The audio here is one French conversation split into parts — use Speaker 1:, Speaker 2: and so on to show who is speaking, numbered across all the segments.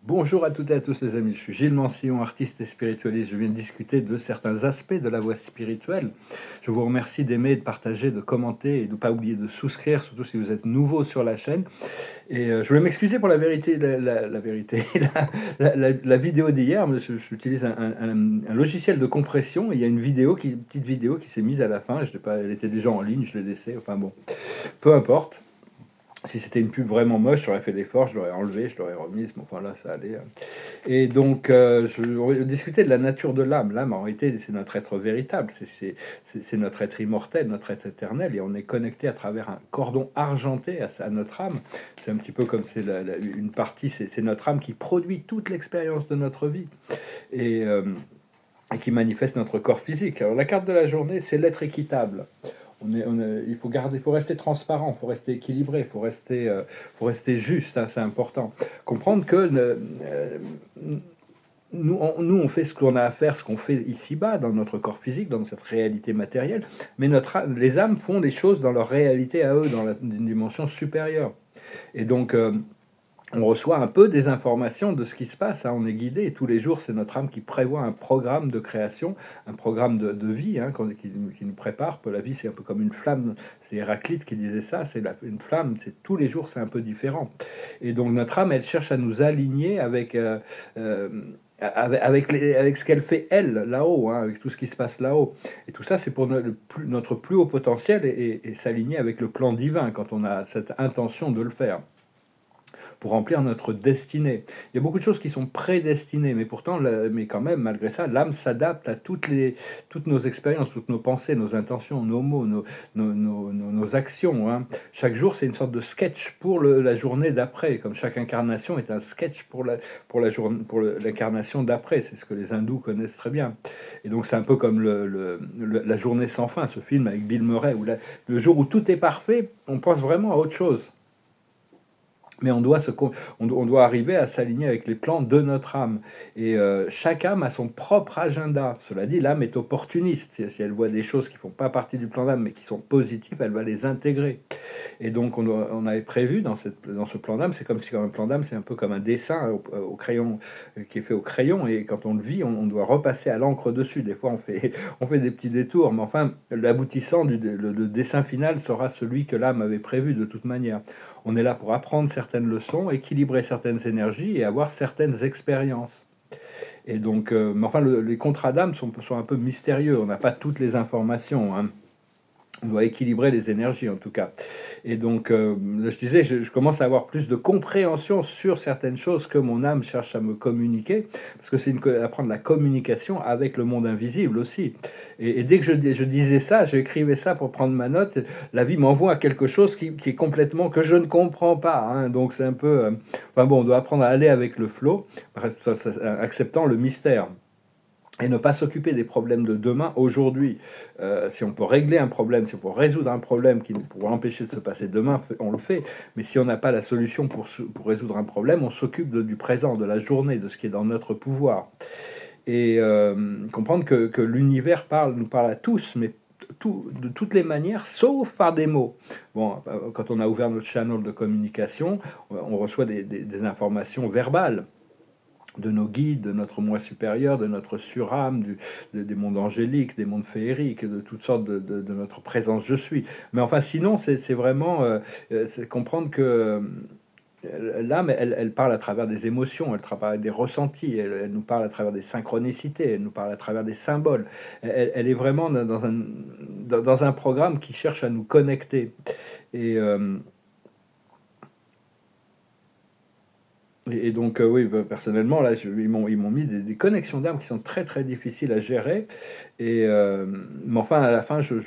Speaker 1: Bonjour à toutes et à tous les amis, je suis Gilles Mancillon, artiste et spiritualiste. Je viens de discuter de certains aspects de la voie spirituelle. Je vous remercie d'aimer, de partager, de commenter et de ne pas oublier de souscrire, surtout si vous êtes nouveau sur la chaîne. Et je voulais m'excuser pour la vérité, la vérité, la vidéo d'hier. Mais j'utilise un logiciel de compression. Et il y a une petite vidéo qui s'est mise à la fin. Je l'ai pas, elle était déjà en ligne, je l'ai laissée. Enfin bon, peu importe. Si c'était une pub vraiment moche, j'aurais fait l'effort, je l'aurais enlevé, je l'aurais remise, mais enfin là, ça allait. Et donc, je discutais de la nature de l'âme. L'âme, en réalité, c'est notre être véritable, c'est notre être immortel, notre être éternel, et on est connecté à travers un cordon argenté à notre âme. C'est un petit peu comme c'est une partie, c'est notre âme qui produit toute l'expérience de notre vie. Et qui manifeste notre corps physique. Alors la carte de la journée, c'est l'être équitable. Il faut rester transparent, il faut rester équilibré, faut rester juste, hein, c'est important. Comprendre que nous, on fait ce qu'on a à faire, ce qu'on fait ici-bas, dans notre corps physique, dans cette réalité matérielle, mais les âmes font des choses dans leur réalité à eux, dans une dimension supérieure. Et donc, on reçoit un peu des informations de ce qui se passe, hein, on est guidé, et tous les jours, c'est notre âme qui prévoit un programme de création, un programme de vie, hein, qui nous prépare. La vie, c'est un peu comme une flamme, c'est Héraclite qui disait ça, une flamme, tous les jours, c'est un peu différent. Et donc, notre âme, elle cherche à nous aligner avec ce qu'elle fait elle là-haut, hein, avec tout ce qui se passe là-haut. Et tout ça, c'est pour notre plus haut potentiel et s'aligner avec le plan divin quand on a cette intention de le faire, pour remplir notre destinée. Il y a beaucoup de choses qui sont prédestinées, mais pourtant, mais quand même, malgré ça, l'âme s'adapte à toutes nos expériences, toutes nos pensées, nos intentions, nos mots, nos actions, hein. Chaque jour, c'est une sorte de sketch pour la journée d'après, comme chaque incarnation est un sketch pour l'incarnation d'après. C'est ce que les hindous connaissent très bien. Et donc, c'est un peu comme la journée sans fin, ce film avec Bill Murray, où le jour où tout est parfait, on pense vraiment à autre chose. Mais on doit arriver à s'aligner avec les plans de notre âme. Et chaque âme a son propre agenda. Cela dit, l'âme est opportuniste. Si elle voit des choses qui ne font pas partie du plan d'âme, mais qui sont positives, elle va les intégrer. Et donc, on avait prévu dans ce plan d'âme, c'est comme si un plan d'âme, c'est un peu comme un dessin au crayon, qui est fait au crayon. Et quand on le vit, on doit repasser à l'encre dessus. Des fois, on fait des petits détours. Mais enfin, l'aboutissant, le dessin final sera celui que l'âme avait prévu de toute manière. On est là pour apprendre certaines leçons, équilibrer certaines énergies et avoir certaines expériences. Et donc, mais enfin, les contrats d'âme sont un peu mystérieux. On n'a pas toutes les informations, hein. On doit équilibrer les énergies en tout cas. Et donc, je disais, je commence à avoir plus de compréhension sur certaines choses que mon âme cherche à me communiquer, parce que c'est apprendre la communication avec le monde invisible aussi. Et dès que je disais ça, j'écrivais ça pour prendre ma note, la vie m'envoie quelque chose qui est complètement, que je ne comprends pas, hein. Donc c'est un peu... enfin bon, on doit apprendre à aller avec le flow, acceptant le mystère. Et ne pas s'occuper des problèmes de demain aujourd'hui. Si on peut régler un problème, si on peut résoudre un problème qui pourrait empêcher de se passer demain, on le fait. Mais si on n'a pas la solution pour résoudre un problème, on s'occupe du présent, de la journée, de ce qui est dans notre pouvoir. Et comprendre que l'univers nous parle à tous, mais de toutes les manières, sauf par des mots. Bon, quand on a ouvert notre channel de communication, on reçoit des informations verbales de nos guides, de notre moi supérieur, de notre surâme, des mondes angéliques, des mondes féeriques, de toutes sortes de notre présence je suis. Mais enfin, sinon, c'est vraiment c'est comprendre que l'âme, elle parle à travers des émotions, elle travaille des ressentis, elle nous parle à travers des synchronicités, elle nous parle à travers des symboles. Elle est vraiment dans un programme qui cherche à nous connecter. Et... Et donc, oui, personnellement, là, ils m'ont mis des connexions d'âme qui sont très très difficiles à gérer. Et, mais enfin, à la fin, je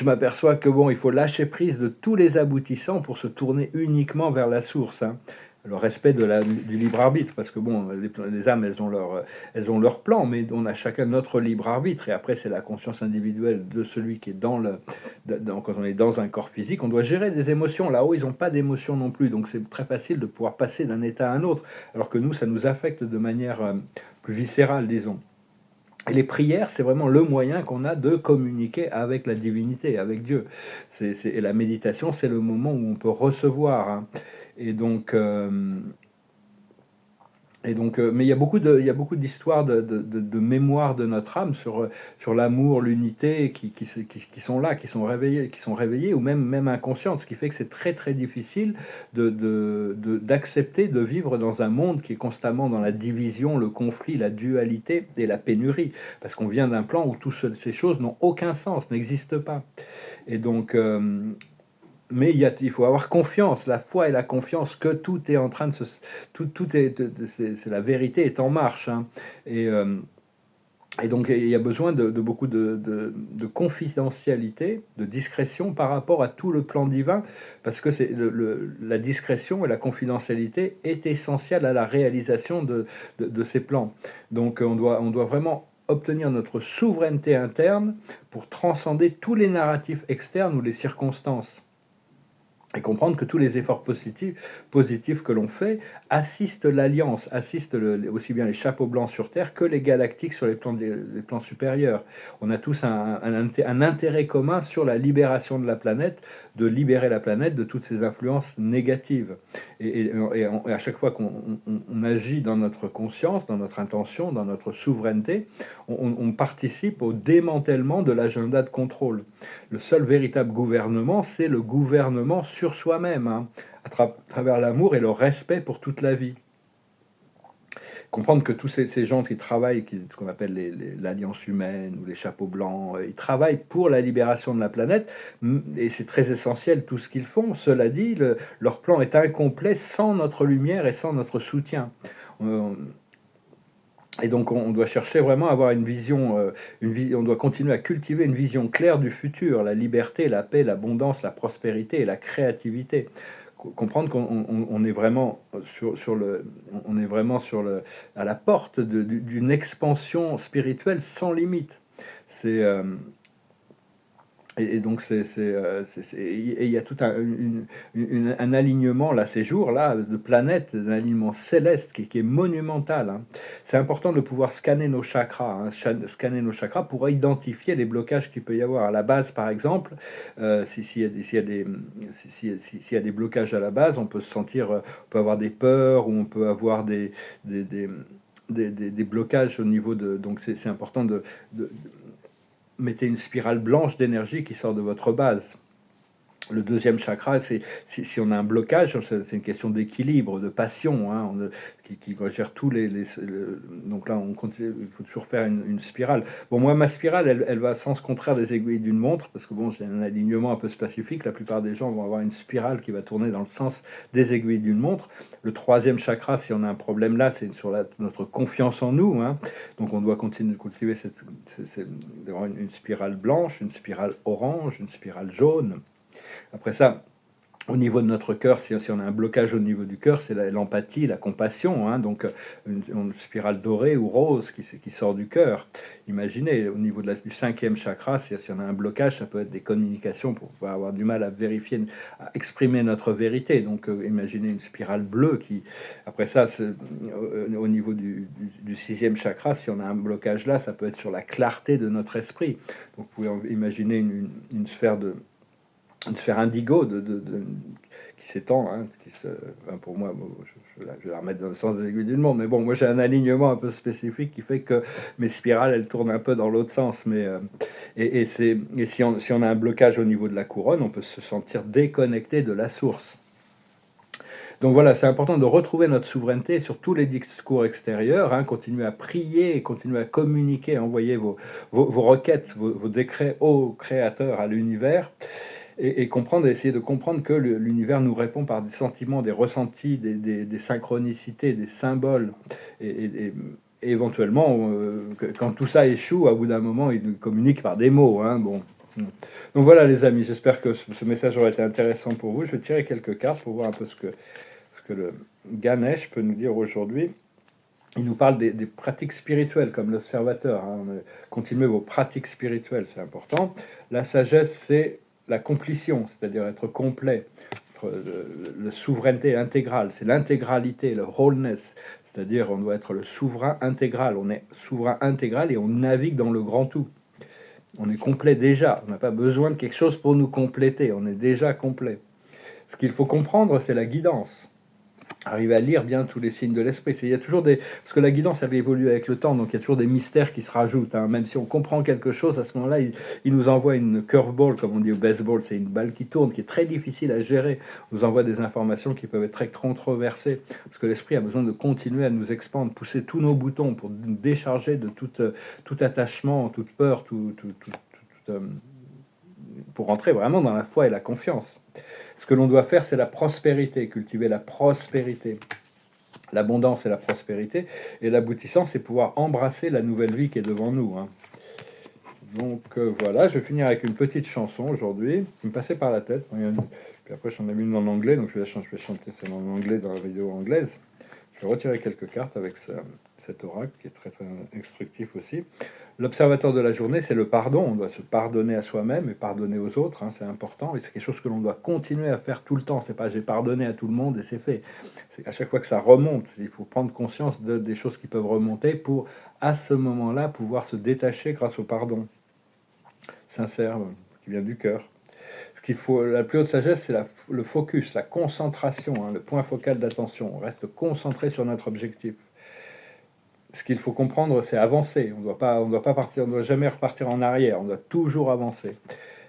Speaker 1: m'aperçois que bon, il faut lâcher prise de tous les aboutissants pour se tourner uniquement vers la source, hein. Le respect du libre arbitre, parce que bon, les âmes, elles ont leur plan, mais on a chacun notre libre arbitre, et après c'est la conscience individuelle de celui qui est quand on est dans un corps physique, on doit gérer des émotions. Là-haut, ils n'ont pas d'émotions non plus, donc c'est très facile de pouvoir passer d'un état à un autre, alors que nous, ça nous affecte de manière plus viscérale, disons. Et les prières, c'est vraiment le moyen qu'on a de communiquer avec la divinité, avec Dieu. Et la méditation, c'est le moment où on peut recevoir, hein. Et donc, Et donc, mais il y a beaucoup d'histoires de mémoire de notre âme sur l'amour, l'unité qui sont là, qui sont réveillées ou même inconscientes, ce qui fait que c'est très très difficile d'accepter de vivre dans un monde qui est constamment dans la division, le conflit, la dualité et la pénurie, parce qu'on vient d'un plan où toutes ces choses n'ont aucun sens, n'existent pas. Et donc, mais il faut avoir confiance, la foi et la confiance que tout est en train de se... Tout est, la vérité est en marche. Hein. Et, euh, et donc il y a besoin de beaucoup de confidentialité, de discrétion par rapport à tout le plan divin, parce que la discrétion et la confidentialité est essentielle à la réalisation de ces plans. Donc on doit vraiment obtenir notre souveraineté interne pour transcender tous les narratifs externes ou les circonstances et comprendre que tous les efforts positifs que l'on fait assistent l'Alliance, assistent aussi bien les chapeaux blancs sur Terre que les galactiques sur les plans supérieurs. On a tous un intérêt commun sur la libération de la planète, de libérer la planète de toutes ces influences négatives. Et à chaque fois qu'on agit dans notre conscience, dans notre intention, dans notre souveraineté, on participe au démantèlement de l'agenda de contrôle. Le seul véritable gouvernement, c'est le gouvernement sur soi-même, hein, travers l'amour et le respect pour toute la vie. Comprendre que tous ces gens qui travaillent, ce qu'on appelle l'Alliance humaine ou les chapeaux blancs, ils travaillent pour la libération de la planète, et c'est très essentiel tout ce qu'ils font. Cela dit, leur plan est incomplet sans notre lumière et sans notre soutien. Et donc on doit chercher vraiment à avoir on doit continuer à cultiver une vision claire du futur, la liberté, la paix, l'abondance, la prospérité et la créativité. Comprendre qu'on est vraiment on est vraiment à la porte d'une expansion spirituelle sans limite. C'est et donc et il y a tout un alignement là, ces jours-là, de planètes, un alignement céleste qui est monumental. Hein. C'est important de pouvoir scanner nos chakras, hein, scanner nos chakras pour identifier les blocages qu'il peut y avoir. À la base, par exemple, s'il y a des blocages à la base, on peut se sentir, on peut avoir des peurs ou on peut avoir des blocages au niveau de... Donc c'est important de mettez une spirale blanche d'énergie qui sort de votre base. Le deuxième chakra, c'est si on a un blocage, c'est une question d'équilibre, de passion, hein, qui gère tous donc là, il faut toujours faire une spirale. Bon, moi, ma spirale, elle va à sens contraire des aiguilles d'une montre, parce que bon, j'ai un alignement un peu spécifique. La plupart des gens vont avoir une spirale qui va tourner dans le sens des aiguilles d'une montre. Le troisième chakra, si on a un problème là, c'est sur notre confiance en nous. Hein. Donc, on doit continuer de cultiver une spirale blanche, une spirale orange, une spirale jaune. Après ça, au niveau de notre cœur, si on a un blocage au niveau du cœur, c'est l'empathie, la compassion, hein, donc une spirale dorée ou rose qui sort du cœur. Imaginez, au niveau du cinquième chakra, si on a un blocage, ça peut être des communications pour pouvoir avoir du mal à vérifier, à exprimer notre vérité. Donc imaginez une spirale bleue qui, après ça, au niveau du sixième chakra, si on a un blocage là, ça peut être sur la clarté de notre esprit. Donc vous pouvez imaginer une sphère indigo qui s'étend, hein, pour moi, je vais la remettre dans le sens des aiguilles du monde, mais bon, moi j'ai un alignement un peu spécifique qui fait que mes spirales, elles tournent un peu dans l'autre sens, mais si on a un blocage au niveau de la couronne, on peut se sentir déconnecté de la source. Donc voilà, c'est important de retrouver notre souveraineté sur tous les discours extérieurs, hein, continuer à prier, continuer à communiquer, envoyer vos requêtes, vos décrets au Créateur, à l'univers, et essayer de comprendre que l'univers nous répond par des sentiments, des ressentis, des synchronicités, des symboles, et éventuellement, quand tout ça échoue, à bout d'un moment, il nous communique par des mots. Hein, bon. Donc voilà les amis, j'espère que ce message aura été intéressant pour vous. Je vais tirer quelques cartes pour voir un peu ce que le Ganesh peut nous dire aujourd'hui. Il nous parle des pratiques spirituelles comme l'observateur. Hein. Continuez vos pratiques spirituelles, c'est important. La sagesse, c'est la complétion, c'est-à-dire être complet. La souveraineté intégrale, c'est l'intégralité, le wholeness, c'est-à-dire on doit être le souverain intégral. On est souverain intégral et on navigue dans le grand tout. On est complet déjà, on n'a pas besoin de quelque chose pour nous compléter, on est déjà complet. Ce qu'il faut comprendre, c'est la guidance. arriver à lire bien tous les signes de l'esprit. Il y a toujours des... Parce que la guidance, elle évolue avec le temps, donc il y a toujours des mystères qui se rajoutent. Hein. Même si on comprend quelque chose, à ce moment-là, il nous envoie une curveball, comme on dit au baseball, c'est une balle qui tourne, qui est très difficile à gérer. Il nous envoie des informations qui peuvent être très controversées, parce que l'esprit a besoin de continuer à nous expandre, pousser tous nos boutons pour nous décharger de tout attachement, toute peur, pour rentrer vraiment dans la foi et la confiance. Ce que l'on doit faire, c'est la prospérité, cultiver la prospérité. L'abondance et la prospérité. Et l'aboutissant, c'est pouvoir embrasser la nouvelle vie qui est devant nous. Hein. Donc voilà, je vais finir avec une petite chanson aujourd'hui qui me passait par la tête. Puis après, j'en ai mis une en anglais, donc je vais chanter celle en anglais dans la vidéo anglaise. Je vais retirer quelques cartes avec cet oracle qui est très, très instructif aussi. L'observateur de la journée, c'est le pardon. On doit se pardonner à soi-même et pardonner aux autres. Hein, c'est important et c'est quelque chose que l'on doit continuer à faire tout le temps. C'est pas j'ai pardonné à tout le monde et c'est fait. C'est à chaque fois que ça remonte, il faut prendre conscience des choses qui peuvent remonter pour, à ce moment-là, pouvoir se détacher grâce au pardon sincère qui vient du cœur. Ce qu'il faut, la plus haute sagesse, c'est le focus, la concentration, hein, le point focal d'attention. On reste concentré sur notre objectif. Ce qu'il faut comprendre, c'est avancer. On doit pas partir, on doit jamais repartir en arrière. On doit toujours avancer.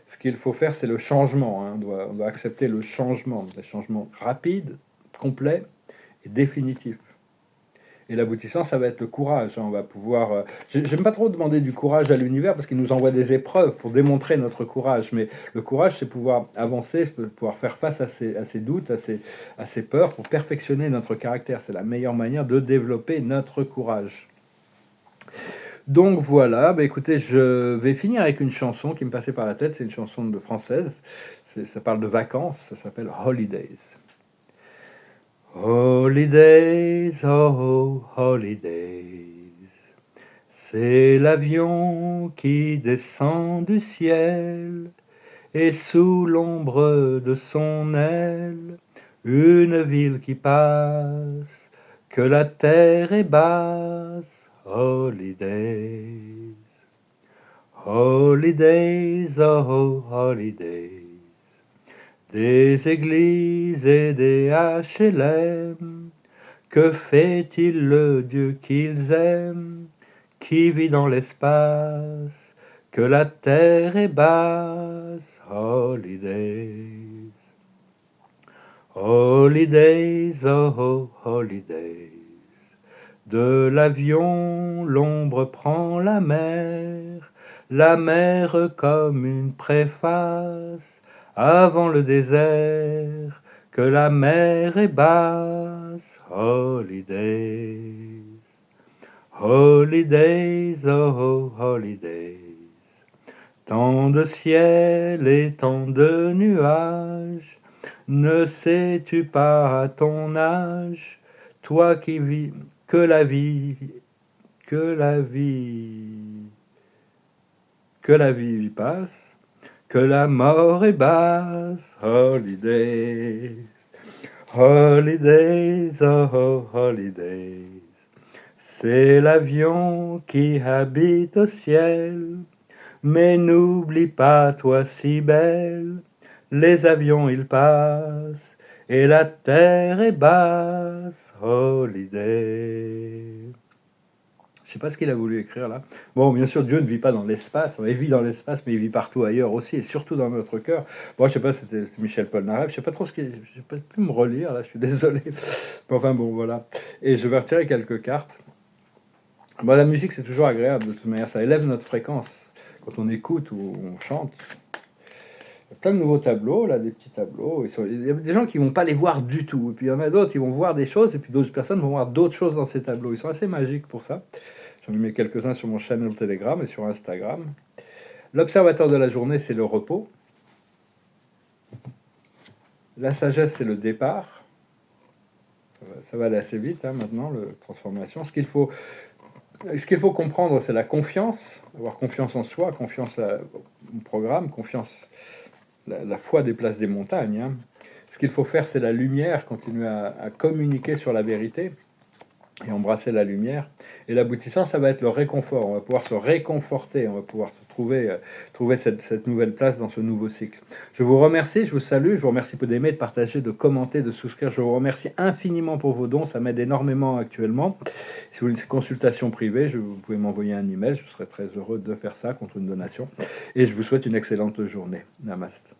Speaker 1: Ce qu'il faut faire, c'est le changement. Hein. On doit accepter le changement, des changements rapides, complets et définitifs. Et l'aboutissant, ça va être le courage. Hein. On va pouvoir. J'aime pas trop demander du courage à l'univers parce qu'il nous envoie des épreuves pour démontrer notre courage. Mais le courage, c'est pouvoir avancer, pouvoir faire face à ses doutes, à ses peurs, pour perfectionner notre caractère. C'est la meilleure manière de développer notre courage. Donc voilà, bah écoutez, je vais finir avec une chanson qui me passait par la tête. C'est une chanson de française. Ça parle de vacances. Ça s'appelle Holidays. Holidays, oh holidays, c'est l'avion qui descend du ciel, et sous l'ombre de son aile, une ville qui passe, que la terre est basse. Holidays, holidays, oh holidays. Des églises et des HLM, que fait-il le Dieu qu'ils aiment, qui vit dans l'espace, que la terre est basse. Holidays, holidays, oh holidays. De l'avion, l'ombre prend la mer comme une préface. Avant le désert, que la mer est basse. Holidays, holidays, oh holidays. Tant de ciel et tant de nuages, ne sais-tu pas à ton âge, toi qui vis, que la vie passe, que la mort est basse. Holidays, holidays, oh holidays. C'est l'avion qui habite au ciel, mais n'oublie pas, toi si belle, les avions ils passent, et la terre est basse. Holidays. Je sais pas ce qu'il a voulu écrire là. Bon, bien sûr, Dieu ne vit pas dans l'espace. Il vit dans l'espace, mais il vit partout ailleurs aussi, et surtout dans notre cœur. Bon, je sais pas, c'était Michel Polnareff. Je sais pas trop ce qu'il. Je peux plus me relire là. Je suis désolé. Mais enfin bon, voilà. Et je vais retirer quelques cartes. Bon, la musique, c'est toujours agréable de toute manière. Ça élève notre fréquence quand on écoute ou on chante. Il y a plein de nouveaux tableaux, là, des petits tableaux. Il y a des gens qui vont pas les voir du tout. Et puis il y en a d'autres qui vont voir des choses, et puis d'autres personnes vont voir d'autres choses dans ces tableaux. Ils sont assez magiques pour ça. J'en ai mis quelques-uns sur mon channel Telegram et sur Instagram. L'observateur de la journée, c'est le repos. La sagesse, c'est le départ. Ça va aller assez vite hein, maintenant, la transformation. Ce qu'il faut comprendre, c'est la confiance. Avoir confiance en soi, confiance au programme, confiance. La foi déplace des montagnes. Hein. Ce qu'il faut faire, c'est la lumière, continuer à communiquer sur la vérité et embrasser la lumière. Et l'aboutissant, ça va être le réconfort. On va pouvoir se réconforter, on va pouvoir se trouver cette nouvelle place dans ce nouveau cycle. Je vous remercie, je vous salue, je vous remercie d'aimer, de partager, de commenter, de souscrire. Je vous remercie infiniment pour vos dons, ça m'aide énormément actuellement. Si vous voulez une consultation privée, vous pouvez m'envoyer un email, je serai très heureux de faire ça contre une donation. Et je vous souhaite une excellente journée. Namaste.